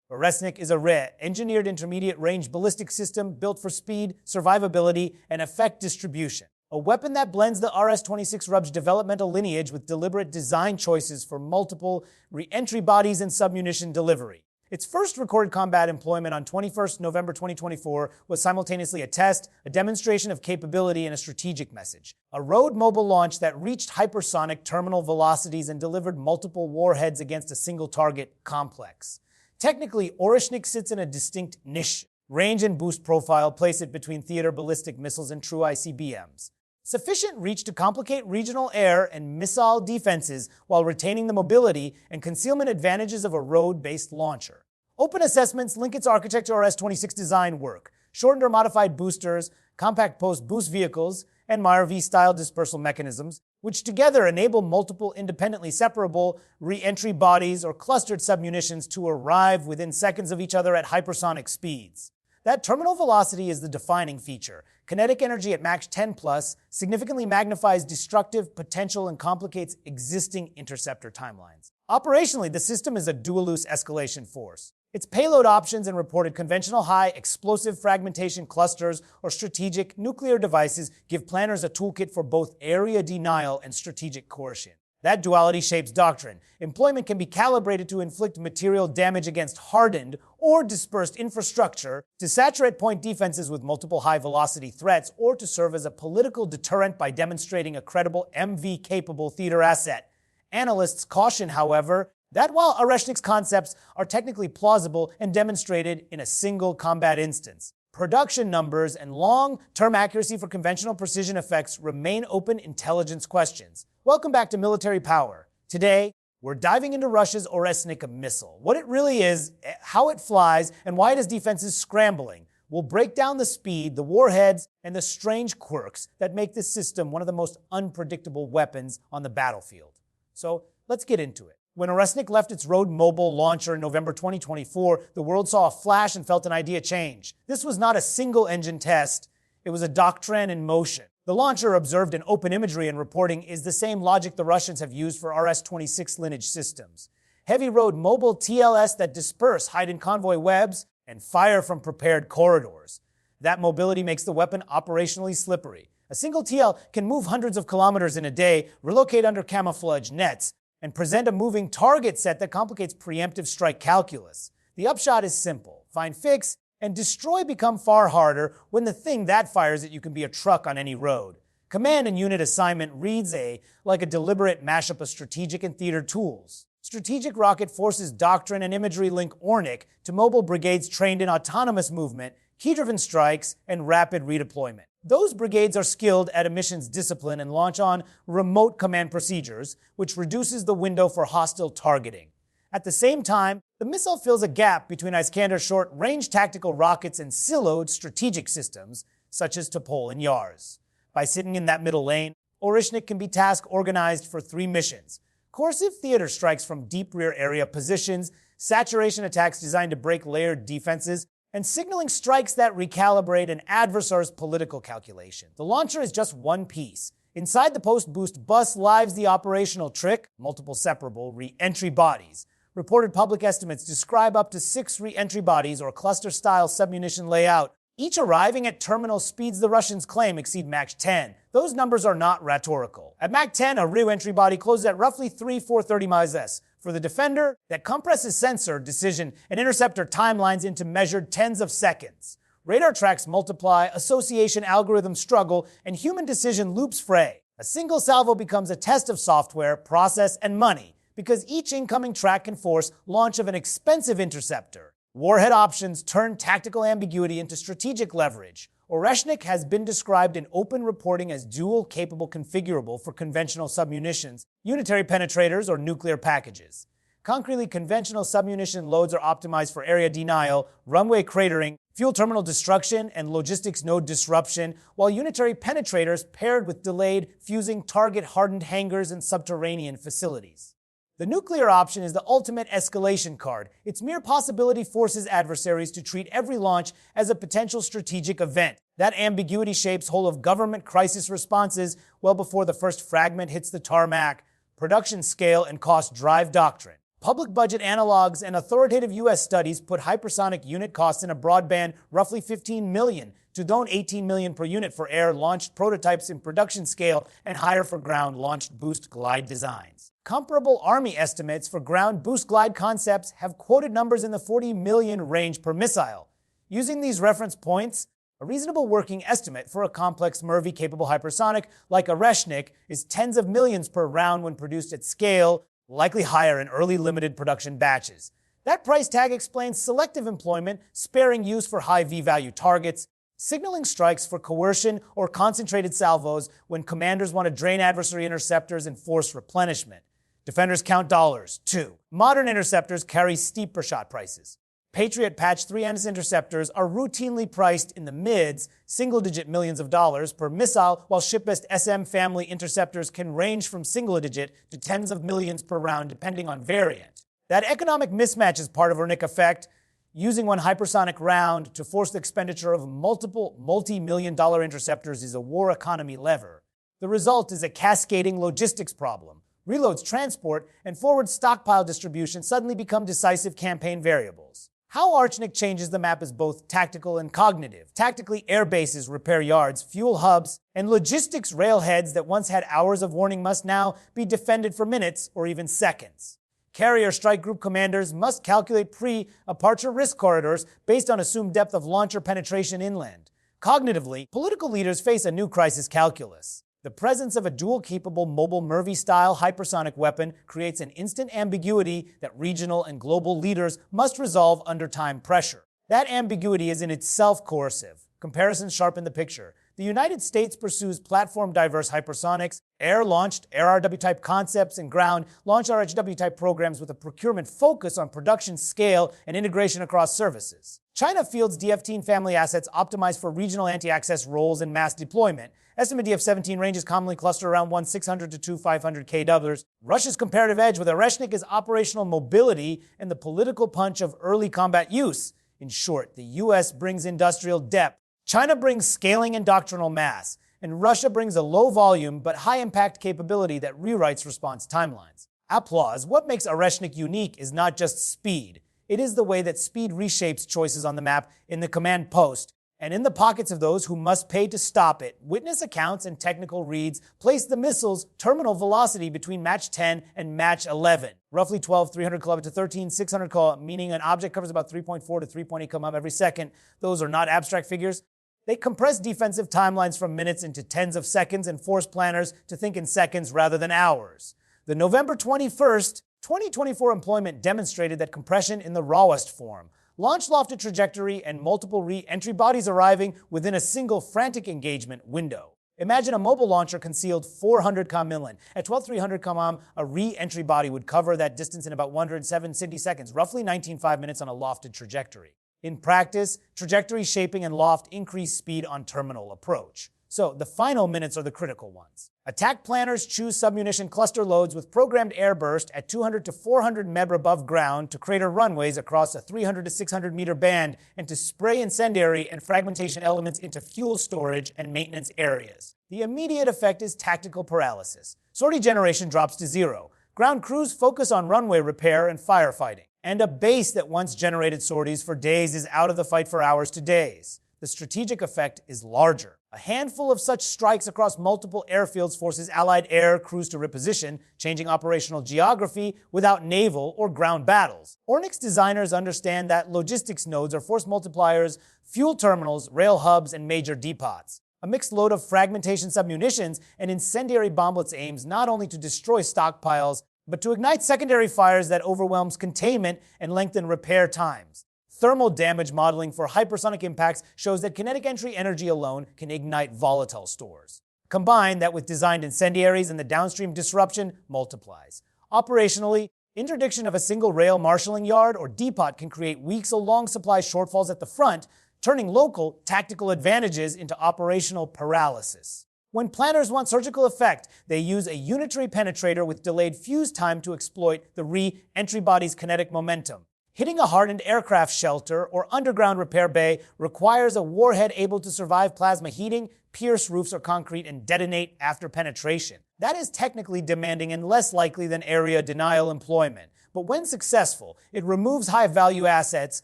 Oreshnik is a engineered intermediate-range ballistic system built for speed, survivability, and effect distribution. A weapon that blends the RS-26 RUB's developmental lineage with deliberate design choices for multiple re-entry bodies and submunition delivery. Its first recorded combat employment on 21st November 2024 was simultaneously a test, a demonstration of capability, and a strategic message. A road mobile launch that reached hypersonic terminal velocities and delivered multiple warheads against a single target complex. Technically, Oreshnik sits in a distinct niche. Range and boost profile place it between theater ballistic missiles and true ICBMs. Sufficient reach to complicate regional air and missile defenses while retaining the mobility and concealment advantages of a road-based launcher. Open assessments link its architecture to RS-26 design work, shortened or modified boosters, compact post-boost vehicles, and MIRV-style dispersal mechanisms, which together enable multiple independently separable re-entry bodies or clustered submunitions to arrive within seconds of each other at hypersonic speeds. That terminal velocity is the defining feature. Kinetic energy at Mach 10+ significantly magnifies destructive potential and complicates existing interceptor timelines. Operationally, the system is a dual-use escalation force. Its payload options and reported conventional high explosive fragmentation clusters or strategic nuclear devices give planners a toolkit for both area denial and strategic coercion. That duality shapes doctrine. Employment can be calibrated to inflict material damage against hardened or dispersed infrastructure, to saturate point defenses with multiple high-velocity threats, or to serve as a political deterrent by demonstrating a credible MV-capable theater asset. Analysts caution, however, that while Oreshnik's concepts are technically plausible and demonstrated in a single combat instance, production numbers and long-term accuracy for conventional precision effects remain open intelligence questions. Welcome back to Military Power. Today, we're diving into Russia's Oreshnik missile, what it really is, how it flies, and why it has defenses scrambling. We'll break down the speed, the warheads, and the strange quirks that make this system one of the most unpredictable weapons on the battlefield. So let's get into it. When Oreshnik left its road mobile launcher in November 2024, the world saw a flash and felt an idea change. This was not a single-engine test. It was a doctrine in motion. The launcher, observed in open imagery and reporting, is the same logic the Russians have used for RS-26 Lineage systems. Heavy road mobile TLS that disperse hide-in convoy webs and fire from prepared corridors. That mobility makes the weapon operationally slippery. A single TL can move hundreds of kilometers in a day, relocate under camouflage nets, and present a moving target set that complicates preemptive strike calculus. The upshot is simple. Find, fix, and destroy become far harder when the thing that fires at you can be a truck on any road. Command and unit assignment reads like a deliberate mashup of strategic and theater tools. Strategic rocket forces doctrine and imagery link Oreshnik to mobile brigades trained in autonomous movement, key-driven strikes, and rapid redeployment. Those brigades are skilled at a mission's discipline and launch on remote command procedures, which reduces the window for hostile targeting. At the same time, the missile fills a gap between Iskander's short-range tactical rockets and siloed strategic systems, such as Topol and Yars. By sitting in that middle lane, Oreshnik can be task-organized for 3 missions: coercive theater strikes from deep rear area positions, saturation attacks designed to break layered defenses, and signaling strikes that recalibrate an adversary's political calculation. The launcher is just one piece. Inside the post-boost bus lies the operational trick: multiple separable re-entry bodies. Reported public estimates describe up to 6 re-entry bodies or cluster-style submunition layout, each arriving at terminal speeds the Russians claim exceed Mach 10. Those numbers are not rhetorical. At Mach 10, a re-entry body closes at roughly 430 miles. For the defender, that compresses sensor, decision, and interceptor timelines into measured tens of seconds. Radar tracks multiply, association algorithms struggle, and human decision loops fray. A single salvo becomes a test of software, process, and money, because each incoming track can force launch of an expensive interceptor. Warhead options turn tactical ambiguity into strategic leverage. Oreshnik has been described in open reporting as dual-capable configurable for conventional submunitions, unitary penetrators, or nuclear packages. Concretely, conventional submunition loads are optimized for area denial, runway cratering, fuel terminal destruction, and logistics node disruption, while unitary penetrators paired with delayed, fusing target-hardened hangars and subterranean facilities. The nuclear option is the ultimate escalation card. Its mere possibility forces adversaries to treat every launch as a potential strategic event. That ambiguity shapes whole of government crisis responses well before the first fragment hits the tarmac. Production scale and cost drive doctrine. Public budget analogs and authoritative U.S. studies put hypersonic unit costs in a broad band, roughly $15 million to $18 million per unit for air-launched prototypes in production scale and higher for ground-launched boost glide designs. Comparable Army estimates for ground boost glide concepts have quoted numbers in the $40 million range per missile. Using these reference points, a reasonable working estimate for a complex MIRV-capable hypersonic like Oreshnik is tens of millions per round when produced at scale, likely higher in early limited production batches. That price tag explains selective employment, sparing use for high V-value targets, signaling strikes for coercion or concentrated salvos when commanders want to drain adversary interceptors and force replenishment. Defenders count dollars, too. Modern interceptors carry steep per-shot prices. Patriot Patch 3 interceptors are routinely priced in the mids, single-digit millions of dollars per missile, while ship-based SM family interceptors can range from single-digit to tens of millions per round, depending on variant. That economic mismatch is part of Oreshnik effect. Using one hypersonic round to force the expenditure of multiple multi-million-dollar interceptors is a war economy lever. The result is a cascading logistics problem. Reloads, transport, and forward stockpile distribution suddenly become decisive campaign variables. How Oreshnik changes the map is both tactical and cognitive. Tactically, air bases, repair yards, fuel hubs, and logistics railheads that once had hours of warning must now be defended for minutes or even seconds. Carrier strike group commanders must calculate pre-departure risk corridors based on assumed depth of launcher penetration inland. Cognitively, political leaders face a new crisis calculus. The presence of a dual-capable mobile MIRV-style hypersonic weapon creates an instant ambiguity that regional and global leaders must resolve under time pressure. That ambiguity is in itself coercive. Comparisons sharpen the picture. The United States pursues platform-diverse hypersonics, air-launched ARW-type concepts, and ground-launched RHW-type programs with a procurement focus on production scale and integration across services. China fields DF-10 family assets optimized for regional anti-access roles and mass deployment. Estimate DF-17 ranges commonly cluster around 1,600 to 2,500 kW. Russia's comparative edge with Oreshnik is operational mobility and the political punch of early combat use. In short, the U.S. brings industrial depth, China brings scaling and doctrinal mass, and Russia brings a low-volume but high-impact capability that rewrites response timelines. Applause. What makes Oreshnik unique is not just speed. It is the way that speed reshapes choices on the map in the command post, and in the pockets of those who must pay to stop it. Witness accounts and technical reads place the missile's terminal velocity between Mach 10 and Mach 11, roughly 12, 300 km to 13, 600 km, meaning an object covers about 3.4 to 3.8 km every second. Those are not abstract figures. They compress defensive timelines from minutes into tens of seconds and force planners to think in seconds rather than hours. The November 21st, 2024 employment demonstrated that compression in the rawest form. Launch lofted trajectory and multiple re-entry bodies arriving within a single frantic engagement window. Imagine a mobile launcher concealed 400 km inland. At 12,300 km, a re-entry body would cover that distance in about 170 seconds, roughly 19.5 minutes on a lofted trajectory. In practice, trajectory shaping and loft increase speed on terminal approach. So the final minutes are the critical ones. Attack planners choose submunition cluster loads with programmed airburst at 200 to 400 MeB above ground to crater runways across a 300 to 600 meter band and to spray incendiary and fragmentation elements into fuel storage and maintenance areas. The immediate effect is tactical paralysis. Sortie generation drops to zero. Ground crews focus on runway repair and firefighting. And a base that once generated sorties for days is out of the fight for hours to days. The strategic effect is larger. A handful of such strikes across multiple airfields forces Allied air crews to reposition, changing operational geography without naval or ground battles. Oreshnik's designers understand that logistics nodes are force multipliers, fuel terminals, rail hubs, and major depots. A mixed load of fragmentation submunitions and incendiary bomblets aims not only to destroy stockpiles, but to ignite secondary fires that overwhelms containment and lengthen repair times. Thermal damage modeling for hypersonic impacts shows that kinetic entry energy alone can ignite volatile stores. Combine that with designed incendiaries and the downstream disruption multiplies. Operationally, interdiction of a single rail marshalling yard or depot can create weeks-long supply shortfalls at the front, turning local tactical advantages into operational paralysis. When planners want surgical effect, they use a unitary penetrator with delayed fuse time to exploit the re-entry body's kinetic momentum. Hitting a hardened aircraft shelter or underground repair bay requires a warhead able to survive plasma heating, pierce roofs or concrete, and detonate after penetration. That is technically demanding and less likely than area denial employment. But when successful, it removes high-value assets,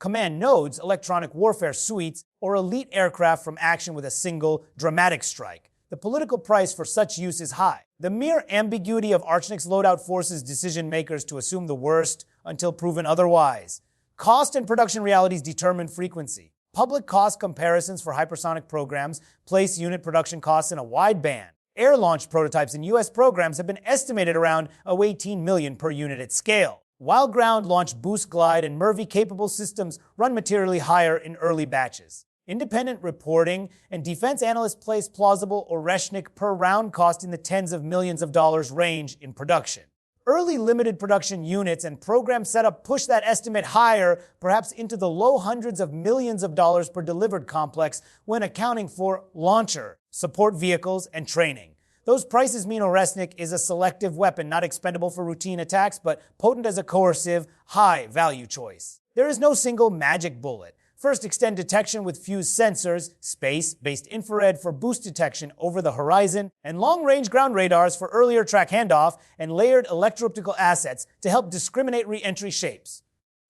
command nodes, electronic warfare suites, or elite aircraft from action with a single, dramatic strike. The political price for such use is high. The mere ambiguity of Oreshnik's loadout forces decision-makers to assume the worst until proven otherwise. Cost and production realities determine frequency. Public cost comparisons for hypersonic programs place unit production costs in a wide band. Air-launched prototypes in U.S. programs have been estimated around $18 million per unit at scale, while ground-launched boost glide and MIRV-capable systems run materially higher in early batches. Independent reporting and defense analysts place plausible Oreshnik per round cost in the tens of millions of dollars range in production. Early limited production units and program setup push that estimate higher, perhaps into the low hundreds of millions of dollars per delivered complex when accounting for launcher, support vehicles, and training. Those prices mean Oreshnik is a selective weapon, not expendable for routine attacks, but potent as a coercive, high-value choice. There is no single magic bullet. First, extend detection with fused sensors, space-based infrared for boost detection over the horizon, and long-range ground radars for earlier track handoff, and layered electro-optical assets to help discriminate re-entry shapes.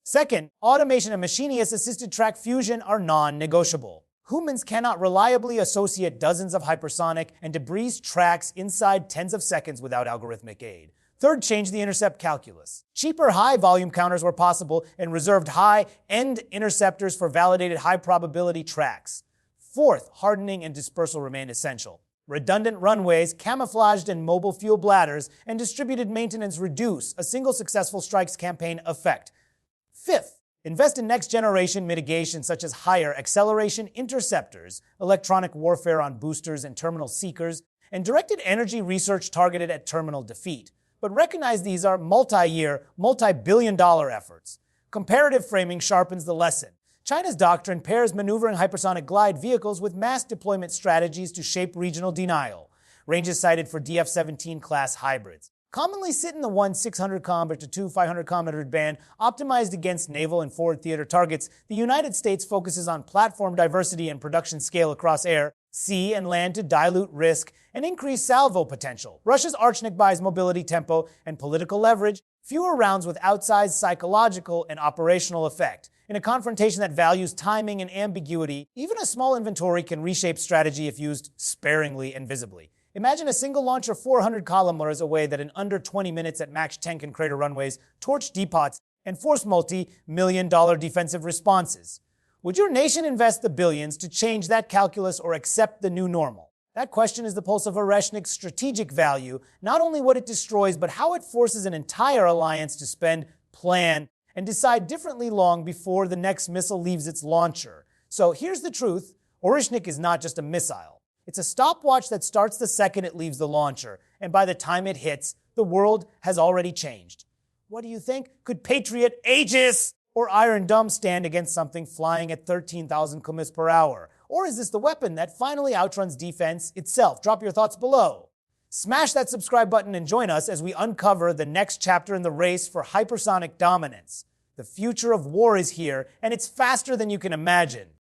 Second, automation and machinist-assisted track fusion are non-negotiable. Humans cannot reliably associate dozens of hypersonic and debris tracks inside tens of seconds without algorithmic aid. Third, change the intercept calculus. Cheaper high-volume counters were possible and reserved high-end interceptors for validated high-probability tracks. Fourth, hardening and dispersal remain essential. Redundant runways, camouflaged and mobile fuel bladders, and distributed maintenance reduce a single successful strikes campaign effect. Fifth, invest in next-generation mitigation such as higher acceleration interceptors, electronic warfare on boosters and terminal seekers, and directed energy research targeted at terminal defeat. But recognize these are multi-year, multi-billion-dollar efforts. Comparative framing sharpens the lesson. China's doctrine pairs maneuvering hypersonic glide vehicles with mass deployment strategies to shape regional denial. Ranges cited for DF-17 class hybrids commonly sit in the 1 600 km to 2 500 km band, optimized against naval and forward theater targets. The United States focuses on platform diversity and production scale across air, sea, and land to dilute risk and increase salvo potential. Russia's Oreshnik buys mobility tempo and political leverage, fewer rounds with outsized psychological and operational effect. In a confrontation that values timing and ambiguity, even a small inventory can reshape strategy if used sparingly and visibly. Imagine a single launcher 400 kilometers away that in under 20 minutes at Mach 10 can crater runways, torch depots, and force multi-million-dollar defensive responses. Would your nation invest the billions to change that calculus or accept the new normal? That question is the pulse of Oreshnik's strategic value, not only what it destroys, but how it forces an entire alliance to spend, plan, and decide differently long before the next missile leaves its launcher. So here's the truth. Oreshnik is not just a missile. It's a stopwatch that starts the second it leaves the launcher, and by the time it hits, the world has already changed. What do you think? Could Patriot, Aegis, or Iron Dome stand against something flying at 13,000 km per hour? Or is this the weapon that finally outruns defense itself? Drop your thoughts below. Smash that subscribe button and join us as we uncover the next chapter in the race for hypersonic dominance. The future of war is here, and it's faster than you can imagine.